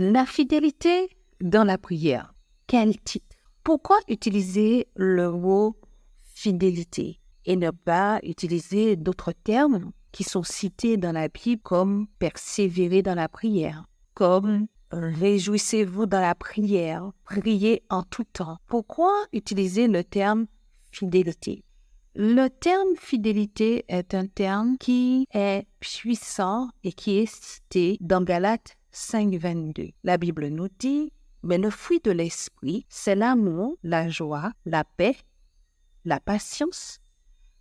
La fidélité dans la prière. Quel titre? Pourquoi utiliser le mot fidélité et ne pas utiliser d'autres termes qui sont cités dans la Bible comme persévérer dans la prière, comme réjouissez-vous dans la prière, priez en tout temps. Pourquoi utiliser le terme fidélité? Le terme fidélité est un terme qui est puissant et qui est cité dans Galates 5,22. La Bible nous dit, mais le fruit de l'esprit, c'est l'amour, la joie, la paix, la patience,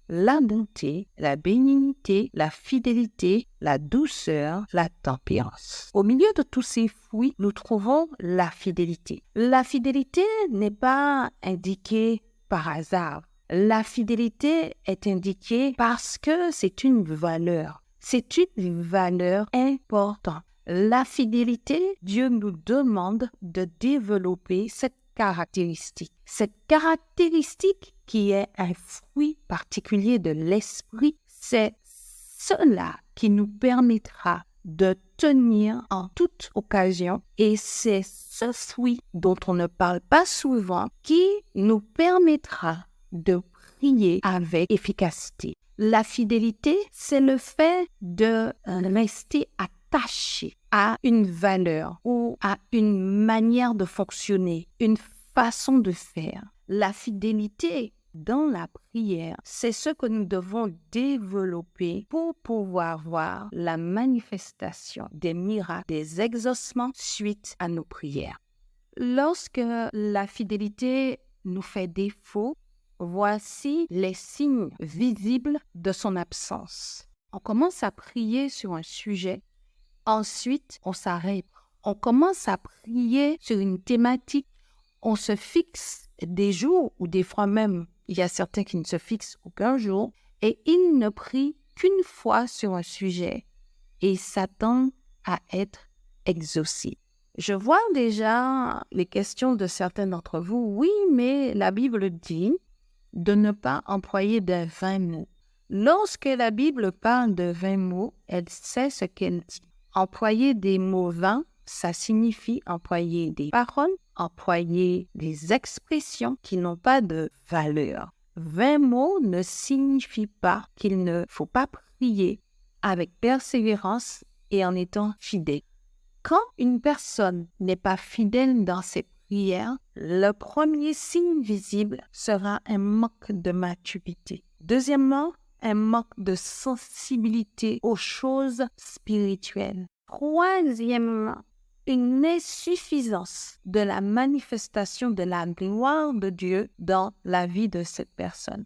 la bonté, la bénignité, la fidélité, la douceur, la tempérance. Au milieu de tous ces fruits, nous trouvons la fidélité. La fidélité n'est pas indiquée par hasard. La fidélité est indiquée parce que c'est une valeur. C'est une valeur importante. La fidélité, Dieu nous demande de développer cette caractéristique. Cette caractéristique qui est un fruit particulier de l'esprit, c'est cela qui nous permettra de tenir en toute occasion et c'est ce fruit dont on ne parle pas souvent qui nous permettra de prier avec efficacité. La fidélité, c'est le fait de rester attaché à une valeur ou à une manière de fonctionner, une façon de faire. La fidélité dans la prière, c'est ce que nous devons développer pour pouvoir voir la manifestation des miracles, des exaucements suite à nos prières. Lorsque la fidélité nous fait défaut, voici les signes visibles de son absence. On commence à prier sur un sujet, ensuite on s'arrête. On commence à prier sur une thématique, on se fixe des jours ou des fois même, il y a certains qui ne se fixent aucun jour et ils ne prient qu'une fois sur un sujet et s'attendent à être exaucés. Je vois déjà les questions de certains d'entre vous. Oui, mais la Bible dit de ne pas employer de 20 mots. Lorsque la Bible parle de 20 mots, elle sait ce qu'elle dit. Employer des mots 20, ça signifie employer des paroles, employer des expressions qui n'ont pas de valeur. 20 mots ne signifie pas qu'il ne faut pas prier avec persévérance et en étant fidèle. Quand une personne n'est pas fidèle dans ses prières, le premier signe visible sera un manque de maturité. Deuxièmement, un manque de sensibilité aux choses spirituelles. Troisièmement, une insuffisance de la manifestation de la gloire de Dieu dans la vie de cette personne.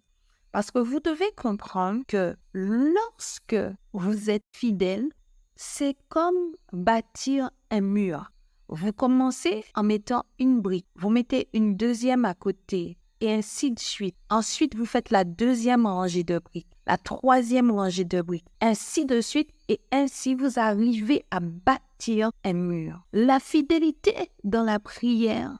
Parce que vous devez comprendre que lorsque vous êtes fidèle, c'est comme bâtir un mur. Vous commencez en mettant une brique, vous mettez une deuxième à côté et ainsi de suite. Ensuite, vous faites la deuxième rangée de briques, la troisième rangée de briques, ainsi de suite et ainsi vous arrivez à bâtir un mur. La fidélité dans la prière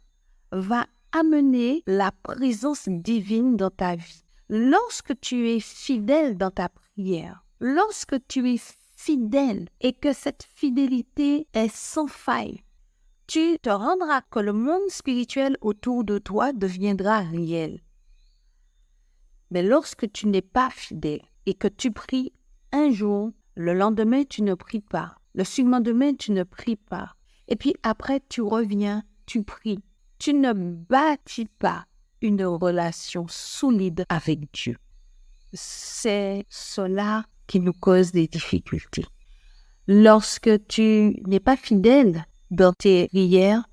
va amener la présence divine dans ta vie. Lorsque tu es fidèle dans ta prière, lorsque tu es fidèle et que cette fidélité est sans faille, tu te rendras que le monde spirituel autour de toi deviendra réel. Mais lorsque tu n'es pas fidèle et que tu pries un jour, le lendemain tu ne pries pas, le surlendemain tu ne pries pas, et puis après tu reviens, tu pries, tu ne bâtis pas une relation solide avec Dieu. C'est cela qui nous cause des difficultés. Lorsque tu n'es pas fidèle dans tes prières,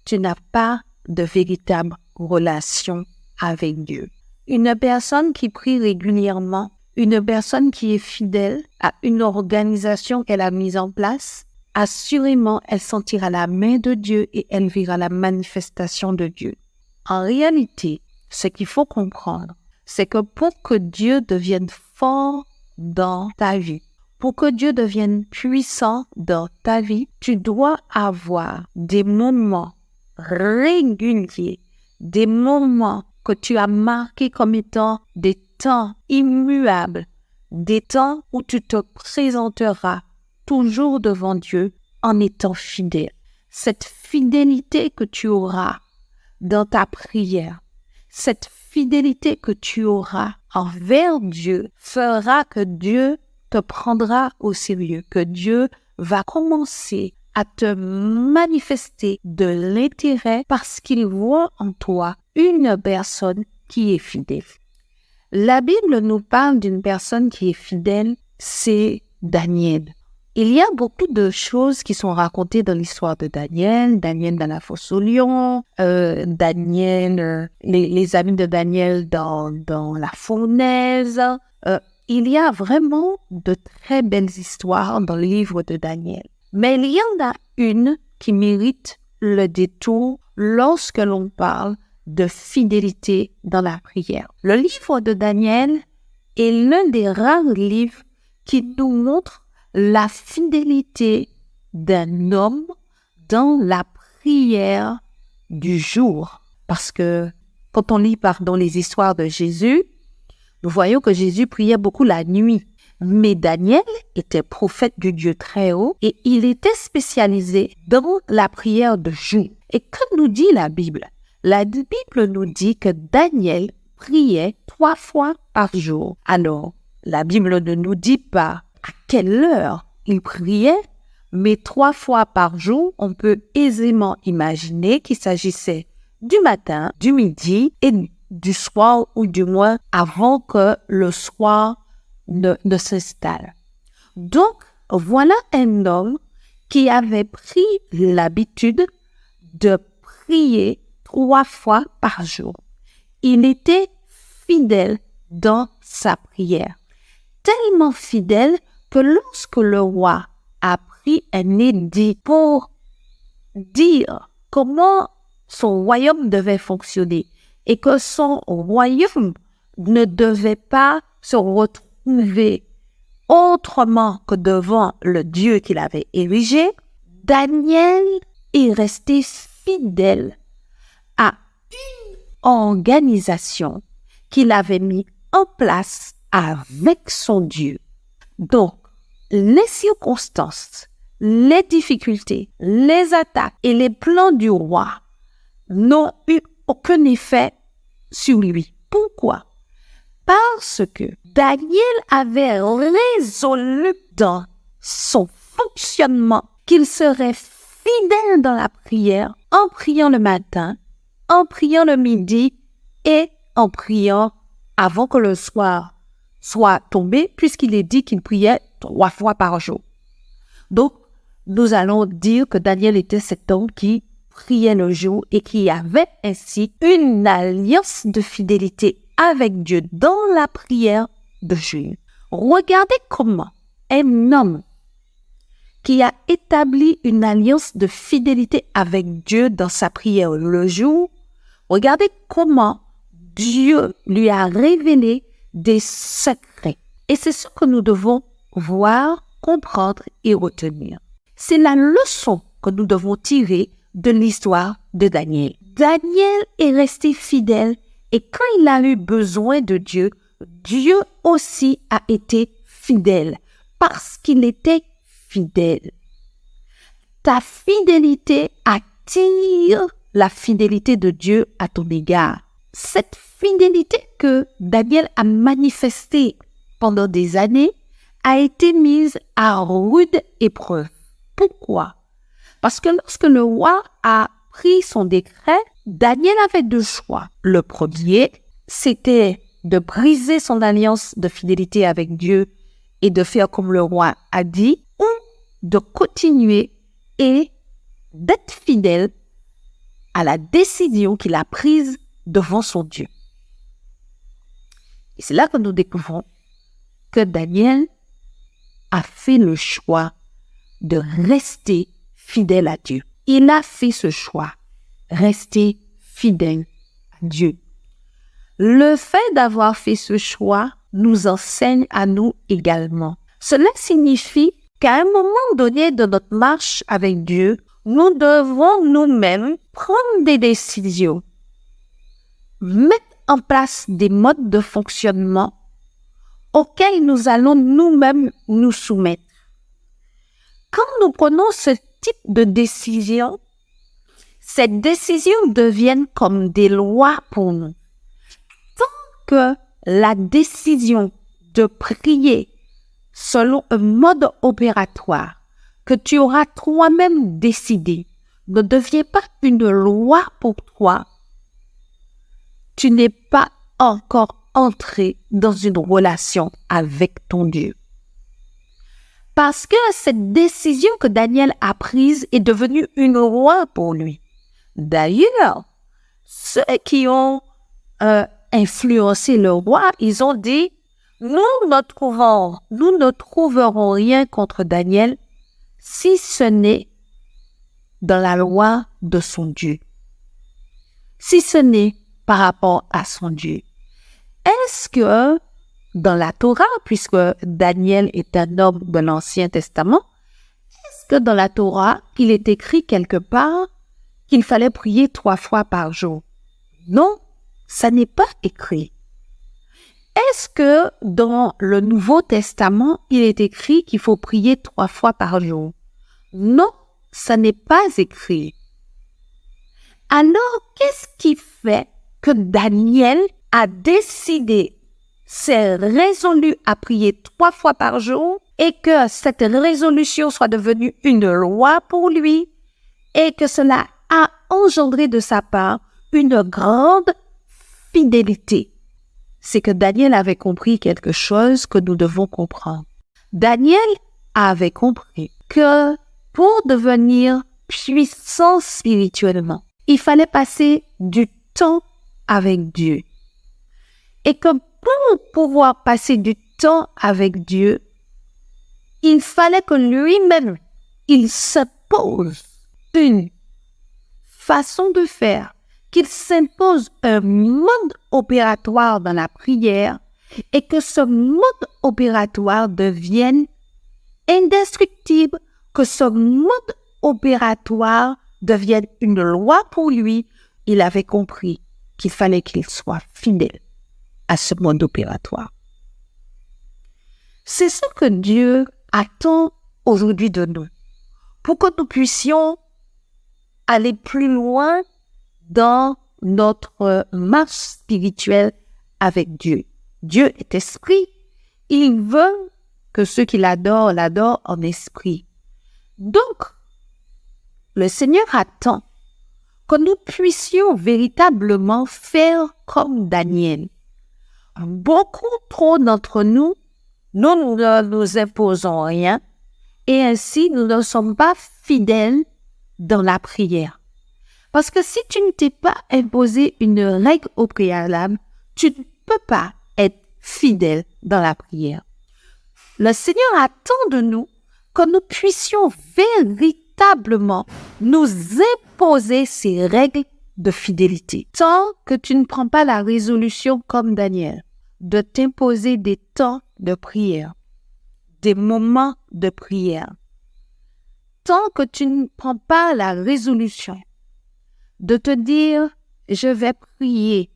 tu n'as pas de véritable relation avec Dieu. Une personne qui prie régulièrement, une personne qui est fidèle à une organisation qu'elle a mise en place, assurément, elle sentira la main de Dieu et elle verra la manifestation de Dieu. En réalité, ce qu'il faut comprendre, c'est que pour que Dieu devienne fort dans ta vie, pour que Dieu devienne puissant dans ta vie, tu dois avoir des moments réguliers, des moments que tu as marqués comme étant des temps immuables, des temps où tu te présenteras toujours devant Dieu en étant fidèle. cette fidélité que tu auras dans ta prière, cette fidélité que tu auras envers Dieu fera que Dieu te prendra au sérieux, que Dieu va commencer à te manifester de l'intérêt parce qu'il voit en toi une personne qui est fidèle. La Bible nous parle d'une personne qui est fidèle, c'est Daniel. Il y a beaucoup de choses qui sont racontées dans l'histoire de Daniel. Daniel dans la fosse aux lions, Daniel, les amis de Daniel dans la fournaise. Il y a vraiment de très belles histoires dans le livre de Daniel. Mais il y en a une qui mérite le détour lorsque l'on parle de fidélité dans la prière. Le livre de Daniel est l'un des rares livres qui nous montre la fidélité d'un homme dans la prière du jour. Parce que quand on lit les histoires de Jésus, nous voyons que Jésus priait beaucoup la nuit. Mais Daniel était prophète du Dieu très haut et il était spécialisé dans la prière de jour. Et que nous dit la Bible? La Bible nous dit que Daniel priait 3 fois par jour. Alors, la Bible ne nous dit pas à quelle heure il priait, mais 3 fois par jour, on peut aisément imaginer qu'il s'agissait du matin, du midi et du soir, ou du moins avant que le soir ne s'installe. Donc, voilà un homme qui avait pris l'habitude de prier 3 fois par jour. Il était fidèle dans sa prière. Tellement fidèle que lorsque le roi a pris un édit pour dire comment son royaume devait fonctionner et que son royaume ne devait pas se retrouver autrement que devant le Dieu qu'il avait érigé, Daniel est resté fidèle à une organisation qu'il avait mis en place avec son Dieu. Donc, les circonstances, les difficultés, les attaques et les plans du roi n'ont eu aucun effet sur lui. Pourquoi? Parce que Daniel avait résolu dans son fonctionnement qu'il serait fidèle dans la prière, en priant le matin, en priant le midi et en priant avant que le soir soit tombé, puisqu'il est dit qu'il priait 3 fois par jour. Donc, nous allons dire que Daniel était cet homme qui priait le jour et qui avait ainsi une alliance de fidélité avec Dieu dans la prière de jour. Regardez comment un homme qui a établi une alliance de fidélité avec Dieu dans sa prière le jour, regardez comment Dieu lui a révélé des secrets. Et c'est ce que nous devons voir, comprendre et retenir. C'est la leçon que nous devons tirer de l'histoire de Daniel. Daniel est resté fidèle et quand il a eu besoin de Dieu, Dieu aussi a été fidèle parce qu'il était fidèle. Ta fidélité attire la fidélité de Dieu à ton égard. Cette fidélité que Daniel a manifestée pendant des années a été mise à rude épreuve. Pourquoi? Parce que lorsque le roi a pris son décret, Daniel avait 2 choix. Le premier, c'était de briser son alliance de fidélité avec Dieu et de faire comme le roi a dit, ou de continuer et d'être fidèle à la décision qu'il a prise devant son Dieu. Et c'est là que nous découvrons que Daniel a fait le choix de rester fidèle à Dieu. Il a fait ce choix, rester fidèle à Dieu. Le fait d'avoir fait ce choix nous enseigne à nous également. Cela signifie qu'à un moment donné de notre marche avec Dieu, nous devons nous-mêmes prendre des décisions, mettre en place des modes de fonctionnement auxquels nous allons nous-mêmes nous soumettre. Quand nous prenons ce type de décision, ces décisions deviennent comme des lois pour nous. Tant que la décision de prier selon un mode opératoire que tu auras toi-même décidé ne devient pas une loi pour toi, tu n'es pas encore entré dans une relation avec ton Dieu. Parce que cette décision que Daniel a prise est devenue une loi pour lui. D'ailleurs, ceux qui ont influencé le roi, ils ont dit, nous ne trouverons rien contre Daniel si ce n'est dans la loi de son Dieu, si ce n'est par rapport à son Dieu. Est-ce que dans la Torah, puisque Daniel est un homme de l'Ancien Testament, est-ce que dans la Torah, il est écrit quelque part qu'il fallait prier 3 fois par jour? Non, ça n'est pas écrit. Est-ce que dans le Nouveau Testament, il est écrit qu'il faut prier 3 fois par jour? Non, ça n'est pas écrit. Alors, qu'est-ce qui fait que Daniel a décidé, s'est résolu à prier 3 fois par jour et que cette résolution soit devenue une loi pour lui et que cela a engendré de sa part une grande fidélité? C'est que Daniel avait compris quelque chose que nous devons comprendre. Daniel avait compris que pour devenir puissant spirituellement, il fallait passer du temps avec Dieu. Et que pour pouvoir passer du temps avec Dieu, il fallait que lui-même, il s'impose une façon de faire, qu'il s'impose un mode opératoire dans la prière et que ce mode opératoire devienne indestructible, que ce mode opératoire devienne une loi pour lui. Il avait compris qu'il fallait qu'il soit fidèle à ce mode opératoire. C'est ce que Dieu attend aujourd'hui de nous, pour que nous puissions aller plus loin dans notre marche spirituelle avec Dieu. Dieu est esprit. Il veut que ceux qui l'adorent, l'adorent en esprit. Donc, le Seigneur attend que nous puissions véritablement faire comme Daniel. Beaucoup trop d'entre nous, nous ne nous imposons rien et ainsi nous ne sommes pas fidèles dans la prière. Parce que si tu ne t'es pas imposé une règle au préalable, tu ne peux pas être fidèle dans la prière. Le Seigneur attend de nous que nous puissions véritablement nous imposer ces règles de fidélité. Tant que tu ne prends pas la résolution comme Daniel, de t'imposer des temps de prière, des moments de prière, tant que tu ne prends pas la résolution de te dire, je vais prier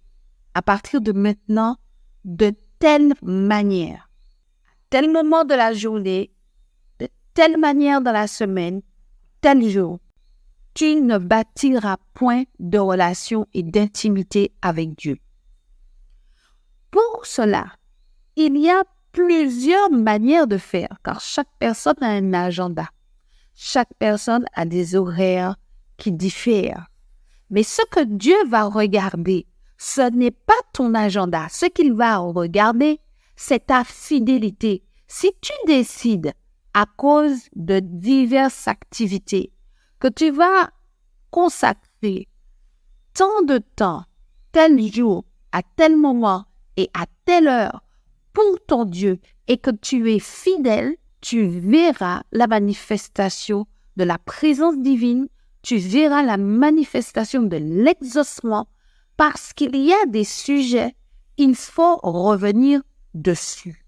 à partir de maintenant de telle manière, à tel moment de la journée, de telle manière dans la semaine, tel jour, tu ne bâtiras point de relation et d'intimité avec Dieu. Pour cela, il y a plusieurs manières de faire, car chaque personne a un agenda. Chaque personne a des horaires qui diffèrent. Mais ce que Dieu va regarder, ce n'est pas ton agenda. Ce qu'il va regarder, c'est ta fidélité. Si tu décides, à cause de diverses activités, que tu vas consacrer tant de temps, tel jour, à tel moment et à telle heure pour ton Dieu et que tu es fidèle, tu verras la manifestation de la présence divine, tu verras la manifestation de l'exaucement parce qu'il y a des sujets, il faut revenir dessus.